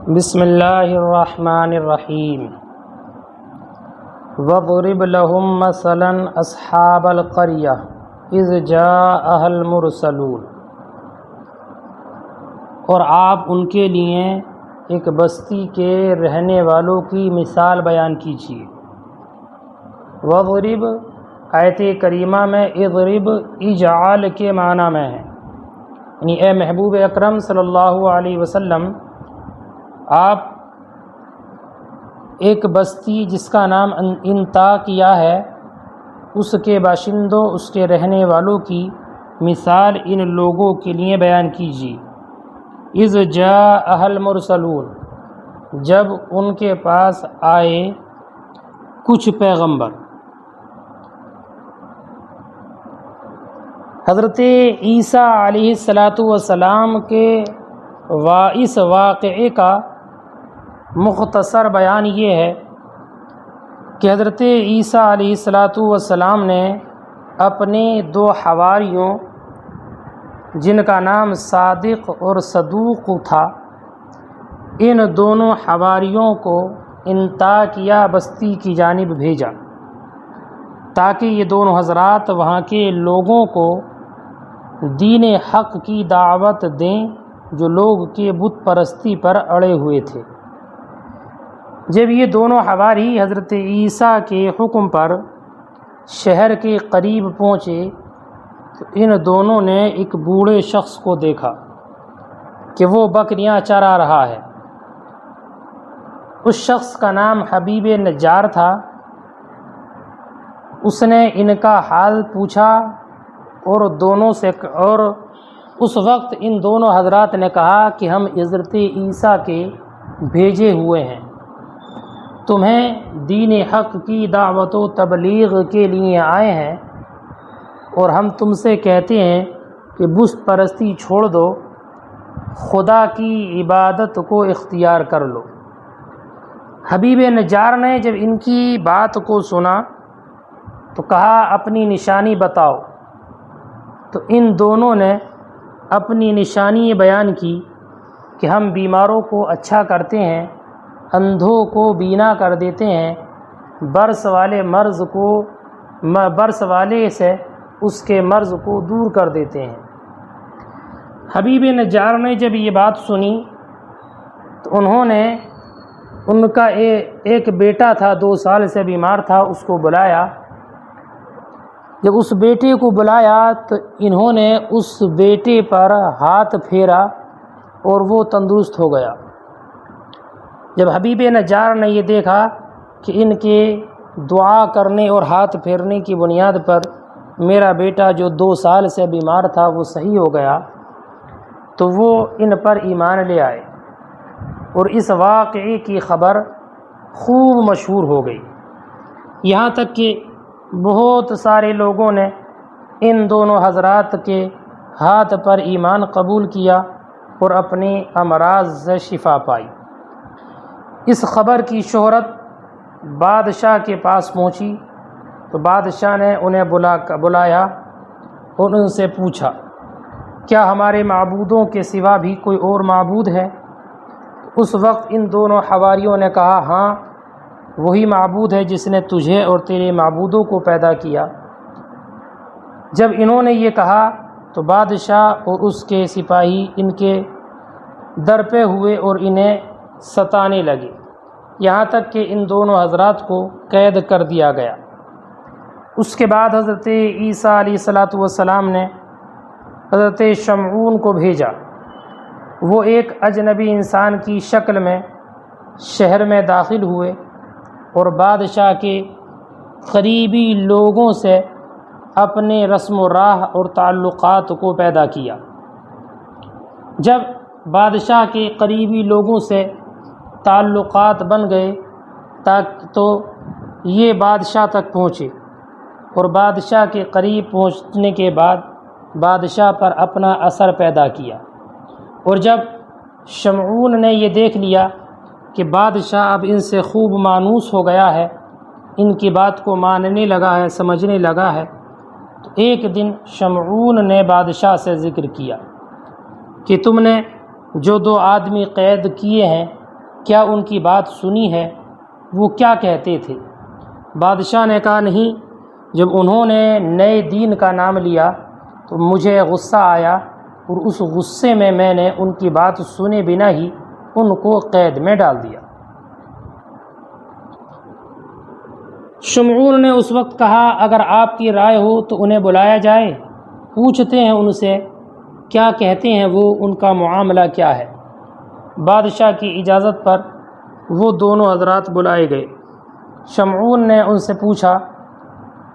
بسم اللہ الرحمن الرحیم وَاضْرِبْ لَهُمْ مَثَلًا أَصْحَابَ الْقَرْيَةِ إِذْ جَاءَهَا الْمُرْسَلُونَ، اور آپ ان کے لیے ایک بستی کے رہنے والوں کی مثال بیان کیجیے۔ وَاضْرِبْ آیت کریمہ میں اضرب اجعل کے معنی میں ہے، یعنی اے محبوب اکرم صلی اللہ علیہ وسلم، آپ ایک بستی جس کا نام انطاکیہ ہے، اس کے باشندوں، اس کے رہنے والوں کی مثال ان لوگوں کے لیے بیان کیجیے۔ اذ جاء المرسلون، جب ان کے پاس آئے کچھ پیغمبر۔ حضرت عیسیٰ علیہ السلام کے اس واقعے کا مختصر بیان یہ ہے کہ حضرت عیسیٰ علیہ السلام نے اپنے دو حواریوں، جن کا نام صادق اور صدوق تھا، ان دونوں حواریوں کو انطاکیہ بستی کی جانب بھیجا تاکہ یہ دونوں حضرات وہاں کے لوگوں کو دین حق کی دعوت دیں جو لوگ کے بت پرستی پر اڑے ہوئے تھے۔ جب یہ دونوں حواری حضرت عیسیٰ کے حکم پر شہر کے قریب پہنچے تو ان دونوں نے ایک بوڑھے شخص کو دیکھا کہ وہ بکریاں چرا رہا ہے۔ اس شخص کا نام حبیب نجار تھا۔ اس نے ان کا حال پوچھا اور اس وقت ان دونوں حضرات نے کہا کہ ہم حضرت عیسیٰ کے بھیجے ہوئے ہیں، تمہیں دین حق کی دعوت و تبلیغ کے لیے آئے ہیں، اور ہم تم سے کہتے ہیں کہ بت پرستی چھوڑ دو، خدا کی عبادت کو اختیار کر لو۔ حبیب نجار نے جب ان کی بات کو سنا تو کہا اپنی نشانی بتاؤ۔ تو ان دونوں نے اپنی نشانی بیان کی کہ ہم بیماروں کو اچھا کرتے ہیں، اندھوں کو بینا کر دیتے ہیں، برس والے سے اس کے مرض کو دور کر دیتے ہیں۔ حبیب نجار نے جب یہ بات سنی تو انہوں نے ان کا ایک بیٹا تھا، 2 سال سے بیمار تھا، اس کو بلایا۔ جب اس بیٹے کو بلایا تو انہوں نے اس بیٹے پر ہاتھ پھیرا اور وہ تندرست ہو گیا۔ جب حبیب نجار نے یہ دیکھا کہ ان کے دعا کرنے اور ہاتھ پھیرنے کی بنیاد پر میرا بیٹا جو 2 سال سے بیمار تھا وہ صحیح ہو گیا، تو وہ ان پر ایمان لے آئے، اور اس واقعے کی خبر خوب مشہور ہو گئی، یہاں تک کہ بہت سارے لوگوں نے ان دونوں حضرات کے ہاتھ پر ایمان قبول کیا اور اپنے امراض سے شفا پائی۔ اس خبر کی شہرت بادشاہ کے پاس پہنچی تو بادشاہ نے انہیں بلایا اور ان سے پوچھا کیا ہمارے معبودوں کے سوا بھی کوئی اور معبود ہے؟ اس وقت ان دونوں حواریوں نے کہا ہاں، وہی معبود ہے جس نے تجھے اور تیرے معبودوں کو پیدا کیا۔ جب انہوں نے یہ کہا تو بادشاہ اور اس کے سپاہی ان کے در پہ ہوئے اور انہیں ستانے لگے، یہاں تک کہ ان دونوں حضرات کو قید کر دیا گیا۔ اس کے بعد حضرت عیسیٰ علیہ السلام نے حضرت شمعون کو بھیجا۔ وہ ایک اجنبی انسان کی شکل میں شہر میں داخل ہوئے اور بادشاہ کے قریبی لوگوں سے اپنے رسم و راہ اور تعلقات کو پیدا کیا۔ جب بادشاہ کے قریبی لوگوں سے تعلقات بن گئے تو یہ بادشاہ تک پہنچے، اور بادشاہ کے قریب پہنچنے کے بعد بادشاہ پر اپنا اثر پیدا کیا، اور جب شمعون نے یہ دیکھ لیا کہ بادشاہ اب ان سے خوب مانوس ہو گیا ہے، ان کی بات کو ماننے لگا ہے، سمجھنے لگا ہے، تو ایک دن شمعون نے بادشاہ سے ذکر کیا کہ تم نے جو 2 آدمی قید کیے ہیں کیا ان کی بات سنی ہے؟ وہ کیا کہتے تھے؟ بادشاہ نے کہا نہیں، جب انہوں نے نئے دین کا نام لیا تو مجھے غصہ آیا اور اس غصے میں نے ان کی بات سنے بنا ہی ان کو قید میں ڈال دیا۔ شمعون نے اس وقت کہا اگر آپ کی رائے ہو تو انہیں بلایا جائے، پوچھتے ہیں ان سے کیا کہتے ہیں وہ، ان کا معاملہ کیا ہے۔ بادشاہ کی اجازت پر وہ دونوں حضرات بلائے گئے۔ شمعون نے ان سے پوچھا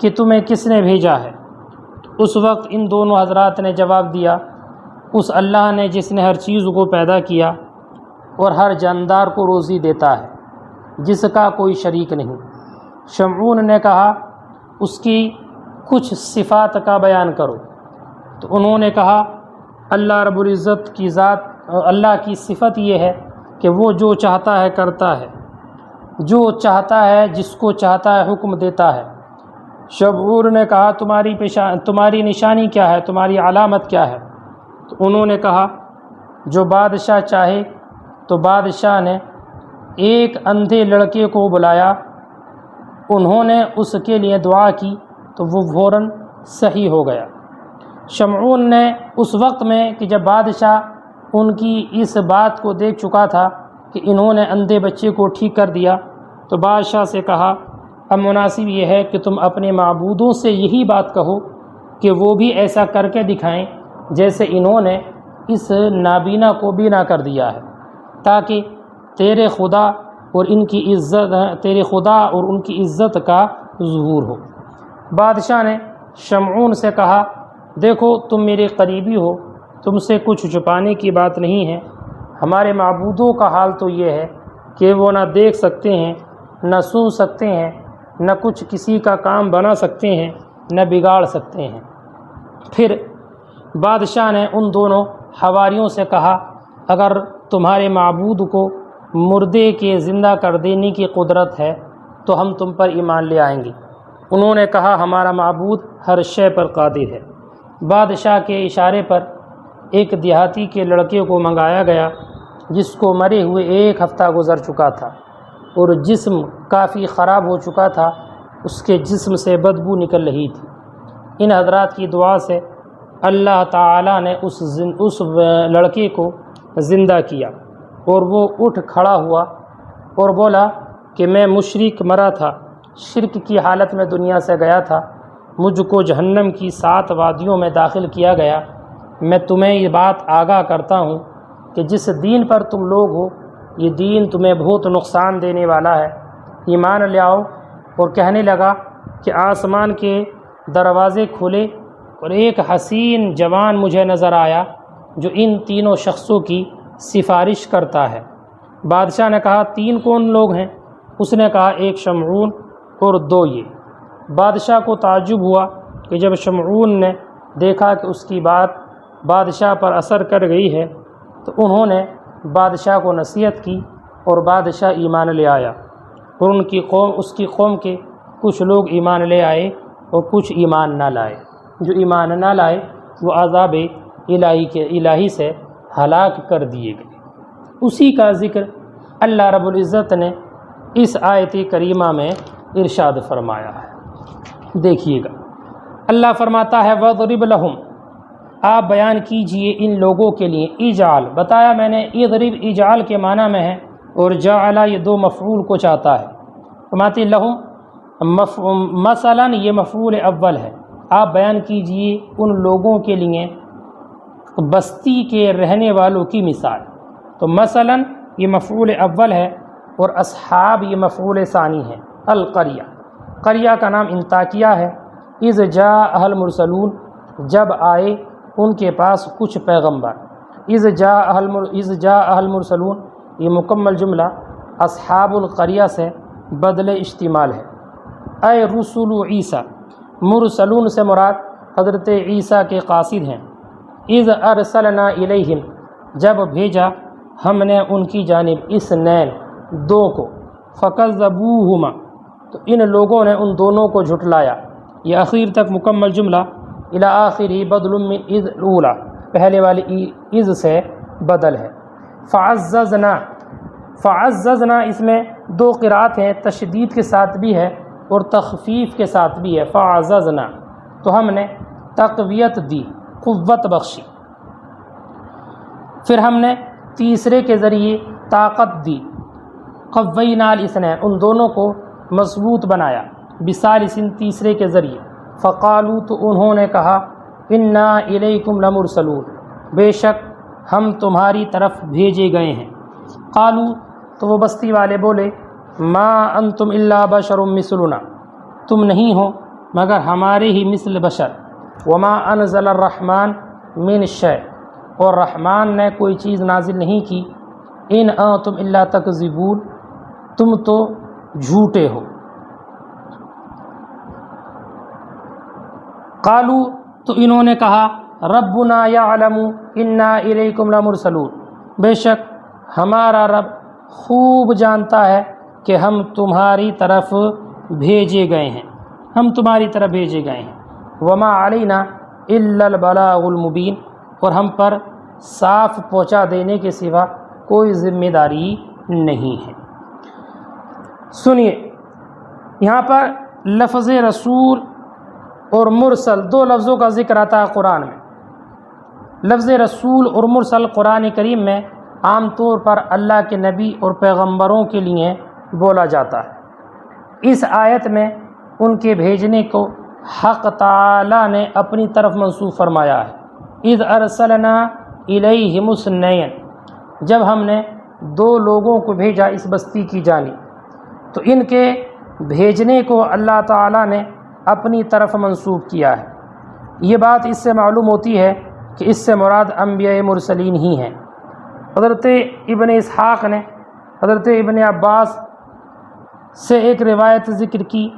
کہ تمہیں کس نے بھیجا ہے؟ اس وقت ان دونوں حضرات نے جواب دیا، اس اللہ نے جس نے ہر چیز کو پیدا کیا اور ہر جاندار کو روزی دیتا ہے، جس کا کوئی شریک نہیں۔ شمعون نے کہا اس کی کچھ صفات کا بیان کرو، تو انہوں نے کہا اللہ رب العزت کی ذات، اللہ کی صفت یہ ہے کہ وہ جو چاہتا ہے کرتا ہے، جو چاہتا ہے جس کو چاہتا ہے حکم دیتا ہے۔ شمعون نے کہا تمہاری نشانی کیا ہے، تمہاری علامت کیا ہے؟ تو انہوں نے کہا جو بادشاہ چاہے۔ تو بادشاہ نے ایک اندھے لڑکے کو بلایا، انہوں نے اس کے لیے دعا کی تو وہ فوراً صحیح ہو گیا۔ شمعون نے اس وقت میں کہ جب بادشاہ ان کی اس بات کو دیکھ چکا تھا کہ انہوں نے اندھے بچے کو ٹھیک کر دیا، تو بادشاہ سے کہا اب مناسب یہ ہے کہ تم اپنے معبودوں سے یہی بات کہو کہ وہ بھی ایسا کر کے دکھائیں جیسے انہوں نے اس نابینا کو بینا کر دیا ہے، تاکہ تیرے خدا اور ان کی عزت کا ظہور ہو۔ بادشاہ نے شمعون سے کہا دیکھو تم میرے قریبی ہو، تم سے کچھ چھپانے کی بات نہیں ہے۔ ہمارے معبودوں کا حال تو یہ ہے کہ وہ نہ دیکھ سکتے ہیں، نہ سن سکتے ہیں، نہ کچھ کسی کا کام بنا سکتے ہیں، نہ بگاڑ سکتے ہیں۔ پھر بادشاہ نے ان دونوں حواریوں سے کہا اگر تمہارے معبود کو مردے کے زندہ کر دینے کی قدرت ہے تو ہم تم پر ایمان لے آئیں گے۔ انہوں نے کہا ہمارا معبود ہر شے پر قادر ہے۔ بادشاہ کے اشارے پر ایک دیہاتی کے لڑکے کو منگایا گیا جس کو مرے ہوئے 1 ہفتہ گزر چکا تھا اور جسم کافی خراب ہو چکا تھا، اس کے جسم سے بدبو نکل رہی تھی۔ ان حضرات کی دعا سے اللہ تعالیٰ نے اس لڑکے کو زندہ کیا اور وہ اٹھ کھڑا ہوا اور بولا کہ میں مشرک مرا تھا، شرک کی حالت میں دنیا سے گیا تھا، مجھ کو جہنم کی 7 وادیوں میں داخل کیا گیا۔ میں تمہیں یہ بات آگاہ کرتا ہوں کہ جس دین پر تم لوگ ہو یہ دین تمہیں بہت نقصان دینے والا ہے، ایمان لے آؤ۔ اور کہنے لگا کہ آسمان کے دروازے کھلے اور ایک حسین جوان مجھے نظر آیا جو ان تینوں شخصوں کی سفارش کرتا ہے۔ بادشاہ نے کہا 3 کون لوگ ہیں؟ اس نے کہا ایک شمعون اور 2 یہ۔ بادشاہ کو تعجب ہوا کہ جب شمعون نے دیکھا کہ اس کی بات بادشاہ پر اثر کر گئی ہے تو انہوں نے بادشاہ کو نصیحت کی اور بادشاہ ایمان لے آیا، اور اس کی قوم کے کچھ لوگ ایمان لے آئے اور کچھ ایمان نہ لائے۔ جو ایمان نہ لائے وہ عذاب الہی سے ہلاک کر دیے گئے۔ اسی کا ذکر اللہ رب العزت نے اس آیت کریمہ میں ارشاد فرمایا ہے۔ دیکھیے گا اللہ فرماتا ہے وَاضْرِبْ لَهُمْ، آپ بیان کیجئے ان لوگوں کے لیے، اجعل بتایا میں نے، اضرب اجعل کے معنی میں ہے اور جعل یہ 2 مفعول کو چاہتا ہے۔ فرماتے لہم مثلا یہ مفعول اول ہے، آپ بیان کیجئے ان لوگوں کے لیے بستی کے رہنے والوں کی مثال۔ تو مثلا یہ مفعول اول ہے اور اصحاب یہ مفعول ثانی ہے۔ القریہ، قریہ کا نام انطاکیہ ہے۔ اذ جاء المرسلون، جب آئے ان کے پاس کچھ پیغمبر۔ اذ جاء المرسلون یہ مکمل جملہ اصحاب القریہ سے بدل اشتمال ہے۔ اے رسول عیسیٰ، مرسلون سے مراد حضرت عیسیٰ کے قاصد ہیں۔ اذ ارسلنا الیہم، جب بھیجا ہم نے ان کی جانب اثنین 2 کو، فکذبوہما تو ان لوگوں نے ان دونوں کو جھٹلایا۔ یہ اخیر تک مکمل جملہ الی آخرہ بدل من اذ الاولی، پہلے والی اذ سے بدل ہے۔ فعززنا اس میں دو قرات ہیں، تشدید کے ساتھ بھی ہے اور تخفیف کے ساتھ بھی ہے، فعززنا تو ہم نے تقویت دی، قوت بخشی۔ پھر ہم نے تیسرے کے ذریعے طاقت دی، قوینا الاثنین ان دونوں کو مضبوط بنایا، بثالث تیسرے کے ذریعے، فقالوا تو انہوں نے کہا انا الیکم لمرسلون بے شک ہم تمہاری طرف بھیجے گئے ہیں۔ قالوا تو وہ بستی والے بولے ما انتم الا بشر مثلنا تم نہیں ہو مگر ہمارے ہی مثل بشر، وما انزل الرحمن من شیء اور رحمان نے کوئی چیز نازل نہیں کی، ان انتم الا تکذبون تم تو جھوٹے ہو۔ قالوا تو انہوں نے کہا ربنا یعلم انا الیکم لمرسلون بے شک ہمارا رب خوب جانتا ہے کہ ہم تمہاری طرف بھیجے گئے ہیں، ہم تمہاری طرف بھیجے گئے ہیں، وما علینا الا البلاغ المبین اور ہم پر صاف پہنچا دینے کے سوا کوئی ذمہ داری نہیں ہے۔ سنیے یہاں پر لفظ رسول اور مرسل دو لفظوں کا ذکر آتا ہے قرآن میں۔ لفظ رسول اور مرسل قرآن کریم میں عام طور پر اللہ کے نبی اور پیغمبروں کے لیے بولا جاتا ہے۔ اس آیت میں ان کے بھیجنے کو حق تعالی نے اپنی طرف منسوب فرمایا ہے، اذ ارسلنا الیہم اثنین جب ہم نے دو لوگوں کو بھیجا اس بستی کی جانب، تو ان کے بھیجنے کو اللہ تعالی نے اپنی طرف منسوب کیا ہے۔ یہ بات اس سے معلوم ہوتی ہے کہ اس سے مراد انبیاء مرسلین ہی ہیں۔ حضرت ابن اسحاق نے حضرت ابن عباس سے ایک روایت ذکر کی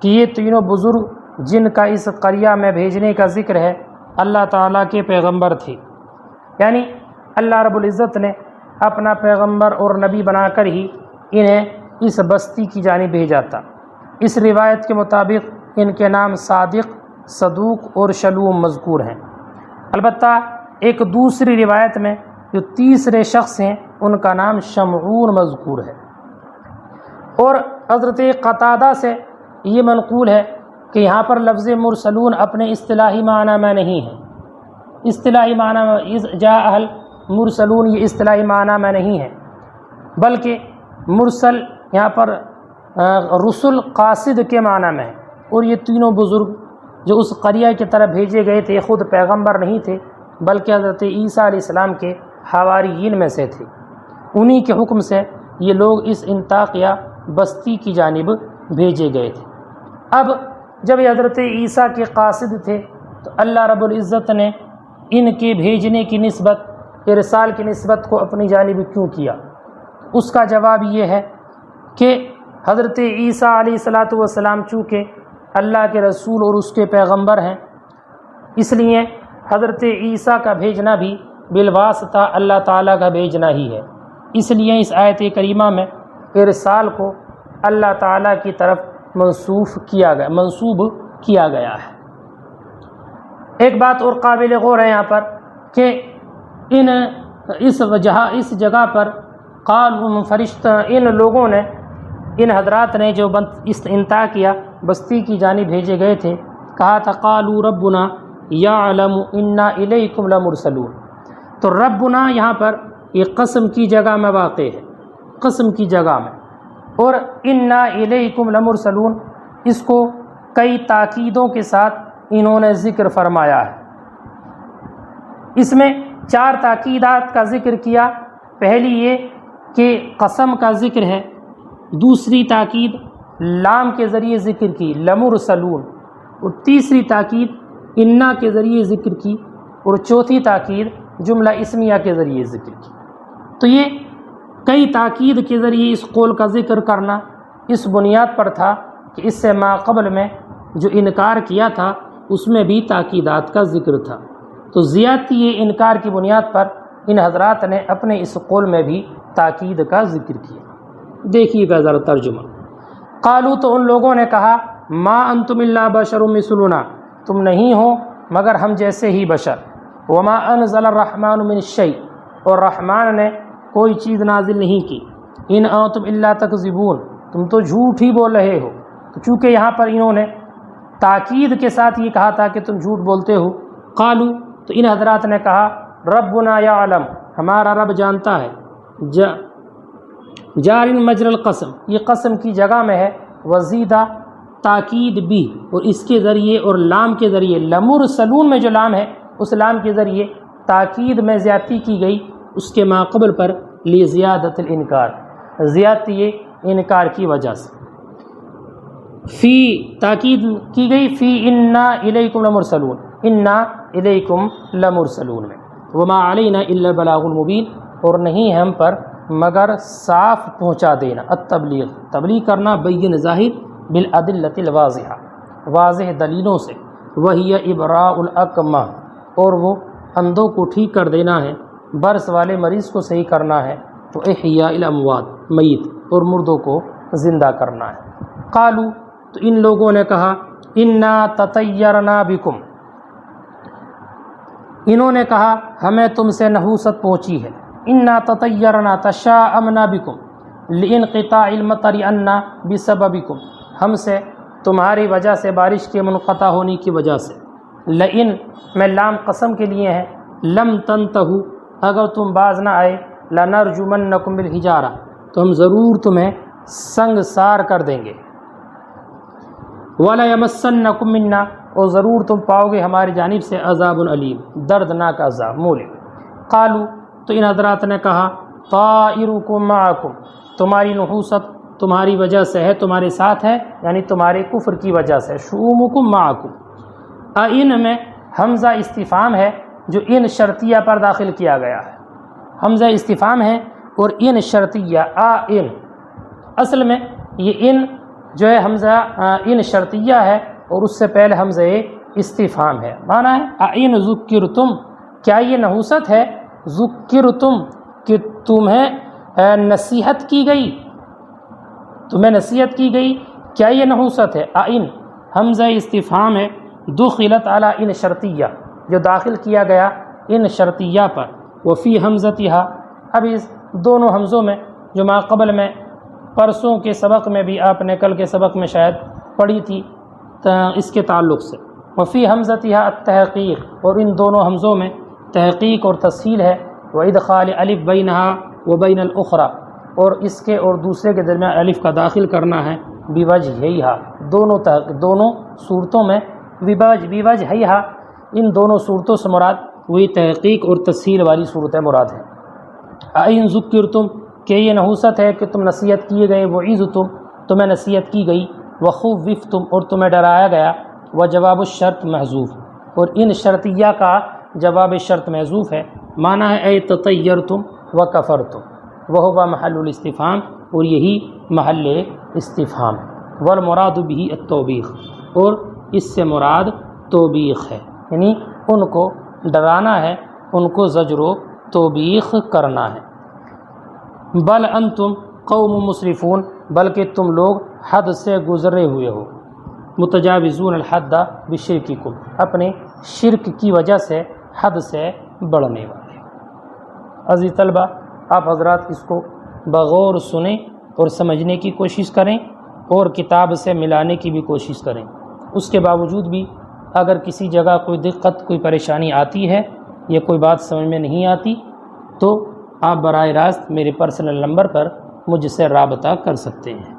کہ یہ تینوں بزرگ جن کا اس قریہ میں بھیجنے کا ذکر ہے اللہ تعالیٰ کے پیغمبر تھے، یعنی اللہ رب العزت نے اپنا پیغمبر اور نبی بنا کر ہی انہیں اس بستی کی جانب بھیجا تھا۔ اس روایت کے مطابق ان کے نام صادق، صدوق اور شلوم مذکور ہیں۔ البتہ ایک دوسری روایت میں جو تیسرے شخص ہیں ان کا نام شمعون مذکور ہے۔ اور حضرت قتادہ سے یہ منقول ہے کہ یہاں پر لفظ مرسلون اپنے اصطلاحی معنی میں نہیں ہے، اصطلاحی معنی میں جاء المرسلون یہ اصطلاحی معنی میں نہیں ہے، بلکہ مرسل یہاں پر رسل قاصد کے معنی میں ہے۔ اور یہ تینوں بزرگ جو اس قریہ کی طرف بھیجے گئے تھے خود پیغمبر نہیں تھے بلکہ حضرت عیسیٰ علیہ السلام کے حواریین میں سے تھے، انہی کے حکم سے یہ لوگ اس انطاکیہ بستی کی جانب بھیجے گئے تھے۔ اب جب یہ حضرت عیسیٰ کے قاصد تھے تو اللہ رب العزت نے ان کے بھیجنے کی نسبت، ارسال کی نسبت کو اپنی جانب کیوں کیا؟ اس کا جواب یہ ہے کہ حضرت عیسیٰ علیہ السلام چونکہ اللہ کے رسول اور اس کے پیغمبر ہیں، اس لیے حضرت عیسیٰ کا بھیجنا بھی بالواسطہ اللہ تعالیٰ کا بھیجنا ہی ہے۔ اس لیے اس آیت کریمہ میں ارسال کو اللہ تعالیٰ کی طرف منسوب کیا گیا ہے۔ ایک بات اور قابل غور ہے یہاں پر کہ اس جگہ پر فرشتہ ان لوگوں نے، ان حضرات نے جو انطاکیہ بستی کی جانب بھیجے گئے تھے کہا تھا قالوا ربنا یعلم انا الیکم لمرسلون، تو ربنا یہاں پر یہ قسم کی جگہ میں واقع ہے، قسم کی جگہ میں، اور انا الیکم لمرسلون اس کو کئی تاکیدوں کے ساتھ انہوں نے ذکر فرمایا ہے۔ اس میں 4 تاکیدات کا ذکر کیا۔ پہلی یہ کہ قسم کا ذکر ہے، دوسری تاکید لام کے ذریعے ذکر کی لمرسلون، اور تیسری تاکید انا کے ذریعے ذکر کی، اور چوتھی تاکید جملہ اسمیہ کے ذریعے ذکر کی۔ تو یہ کئی تاکید کے ذریعے اس قول کا ذکر کرنا اس بنیاد پر تھا کہ اس سے ما قبل میں جو انکار کیا تھا اس میں بھی تاکیدات کا ذکر تھا، تو زیادتی یہ انکار کی بنیاد پر ان حضرات نے اپنے اس قول میں بھی تاکید کا ذکر کیا۔ دیکھیے گا ذرا ترجمہ۔ قالوا تو ان لوگوں نے کہا ما انتم الا بشر مثلنا تم نہیں ہو مگر ہم جیسے ہی بشر، وما انزل الرحمن من شیء اور رحمان نے کوئی چیز نازل نہیں کی، ان انتم الا تکذبون، تم تو جھوٹ ہی بول رہے ہو۔ تو چونکہ یہاں پر انہوں نے تاکید کے ساتھ یہ کہا تھا کہ تم جھوٹ بولتے ہو، قالو، تو ان حضرات نے کہا ربنا یعلم، ہمارا رب جانتا ہے، جار مجر القسم، یہ قسم کی جگہ میں ہے، وزیدہ تاکید بھی، اور اس کے ذریعے اور لام کے ذریعے، لمرسلون میں جو لام ہے اس لام کے ذریعے تاکید میں زیادتی کی گئی اس کے ماقبل پر، لزیادت الانکار، زیادتی انکار کی وجہ سے، فی تاکید کی گئی فی انا الیکم لمرسلون، انا الیکم لمرسلون میں، وما علینا الا البلاغ المبین، اور نہیں ہم پر مگر صاف پہنچا دینا، التبلیغ، تبلیغ کرنا، بین ظاہر، بالادلۃ الواضحہ، واضح دلیلوں سے، وہی ابراء الاکمہ، اور وہ اندھوں کو ٹھیک کر دینا ہے، برس والے مریض کو صحیح کرنا ہے، تو احیاء الاموات، میت اور مردوں کو زندہ کرنا ہے۔ قالو، تو ان لوگوں نے کہا انا تطیرنا بکم، انہوں نے کہا ہمیں تم سے نحوست پہنچی ہے، انا تطیرنا تشاءمنا بکم لانقطاع المطر عنا بسببکم، ہم سے تمہاری وجہ سے، بارش کے منقطع ہونے کی وجہ سے، لئن میں لام قسم کے لیے ہے، لم تنتہو، اگر تم باز نہ آئے، لنرجمنکم بالحجارہ، تو ہم ضرور تمہیں سنگسار کر دیں گے، وَلَيَمَسَّنَّكُم مِّنَّا، اور ضرور تم پاؤ گے ہماری جانب سے عذاب علیم، دردناک عذاب مولم۔ قالو، تو ان حضرات نے کہا طائرکم معکم، تمہاری نحوست تمہاری وجہ سے ہے، تمہارے ساتھ ہے، یعنی تمہارے کفر کی وجہ سے، شؤمکم معکم، ان میں حمزہ استفہام ہے جو ان شرطیہ پر داخل کیا گیا ہے، حمزہ استفہام ہے اور ان شرطیہ، ان اصل میں یہ ان جو ہے حمزہ ان شرطیہ ہے اور اس سے پہلے حمزہ استفہام ہے، معنی ہے این ذکرتم، کیا یہ نحوست ہے، ذکرتم، کہ تمہیں نصیحت کی گئی، تمہیں نصیحت کی گئی، کیا یہ نحوست ہے، این حمزہ استفہام ہے، دخلت علی ان شرطیہ، جو داخل کیا گیا ان شرطیہ پر، وفی حمزتہا، اب اس دونوں حمزوں میں جو ما قبل میں پرسوں کے سبق میں بھی آپ نے، کل کے سبق میں شاید پڑھی تھی اس کے تعلق سے، وفی حمزتہا التحقیق، اور ان دونوں حمزوں میں تحقیق اور تسہیل ہے، وادخال الف بینہا وبین الاخری، اور اس کے اور دوسرے کے درمیان الف کا داخل کرنا ہے، بوجہیہا، دونوں صورتوں میں، بوجہیہا، ان دونوں صورتوں سے مراد وہی تحقیق اور تسہیل والی صورت مراد ہے۔ این ذکرتم، کہ یہ نحوست ہے کہ تم نصیحت کیے گئے، وعظتم، تمہیں نصیحت کی گئی، وخوفتم، اور تمہیں ڈرایا گیا، وجواب الشرط محذوف، اور ان شرطیہ کا جواب شرط محذوف ہے، معنی ہے اے تطیرتم وکفرتم، وہو محل الاستفہام، اور یہی محل استفہام ہے، والمراد به التوبیخ، اور اس سے مراد توبیخ ہے، یعنی ان کو ڈرانا ہے، ان کو زجر و توبیخ کرنا ہے۔ بل انتم قوم مسرفون، بلکہ تم لوگ حد سے گزرے ہوئے ہو، متجاوزون الحد بشرککم، اپنے شرک کی وجہ سے حد سے بڑھنے والے۔ عزیز طلبہ، آپ حضرات اس کو بغور سنیں اور سمجھنے کی کوشش کریں اور کتاب سے ملانے کی بھی کوشش کریں، اس کے باوجود بھی اگر کسی جگہ کوئی دقت، کوئی پریشانی آتی ہے یا کوئی بات سمجھ میں نہیں آتی تو آپ براہ راست میرے پرسنل نمبر پر مجھ سے رابطہ کر سکتے ہیں۔